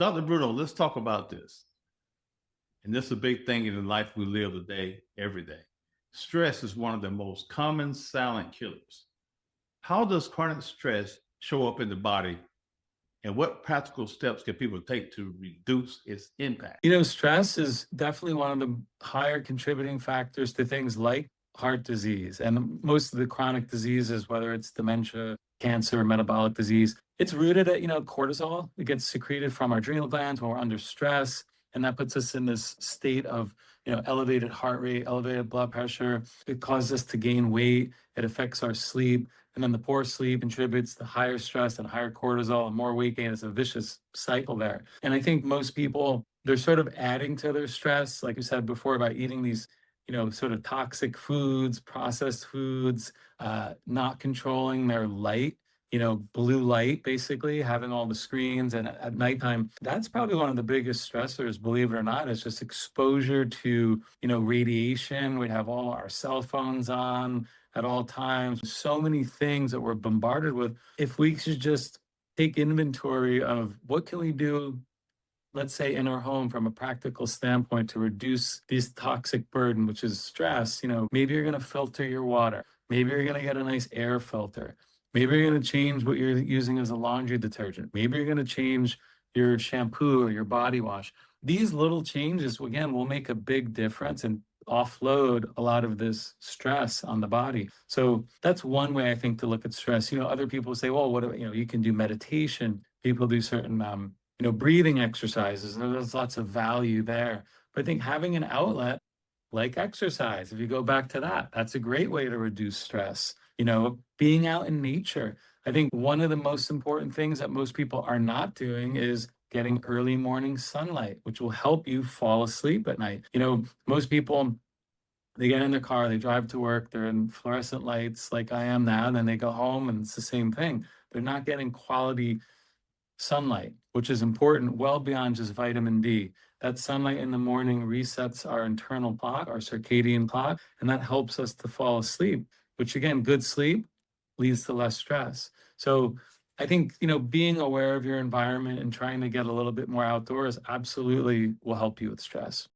Dr. Bruno, let's talk about this. And this is a big thing in the life we live today, every day. Stress is one of the most common silent killers. How does chronic stress show up in the body, and what practical steps can people take to reduce its impact? Stress is definitely one of the higher contributing factors to things like heart disease and most of the chronic diseases, whether it's dementia, cancer, metabolic disease. It's rooted at, cortisol. It gets secreted from our adrenal glands when we're under stress. And that puts us in this state of, elevated heart rate, elevated blood pressure. It causes us to gain weight. It affects our sleep. And then the poor sleep contributes to higher stress and higher cortisol and more weight gain. It's a vicious cycle there. And I think most people, they're sort of adding to their stress, like you said before, about eating these, sort of toxic foods, processed foods, not controlling their light, blue light, basically, having all the screens. And at nighttime, that's probably one of the biggest stressors, believe it or not, is just exposure to, radiation. We have all our cell phones on at all times, so many things that we're bombarded with. If we should just take inventory of what can we do, let's say in our home from a practical standpoint to reduce this toxic burden, which is stress, maybe you're going to filter your water. Maybe you're going to get a nice air filter. Maybe you're going to change what you're using as a laundry detergent. Maybe you're going to change your shampoo or your body wash. These little changes, again, will make a big difference and offload a lot of this stress on the body. So that's one way I think to look at stress. Other people say, well, you can do meditation. People do certain, breathing exercises. And there's lots of value there. But I think having an outlet like exercise, if you go back to that, that's a great way to reduce stress. Being out in nature. I think one of the most important things that most people are not doing is getting early morning sunlight, which will help you fall asleep at night. Most people, they get in their car, they drive to work, they're in fluorescent lights like I am now, and then they go home and it's the same thing. They're not getting quality sunlight, which is important well beyond just vitamin D. That sunlight in the morning resets our internal clock, our circadian clock, and that helps us to fall asleep, which again, good sleep leads to less stress. So I think, being aware of your environment and trying to get a little bit more outdoors absolutely will help you with stress.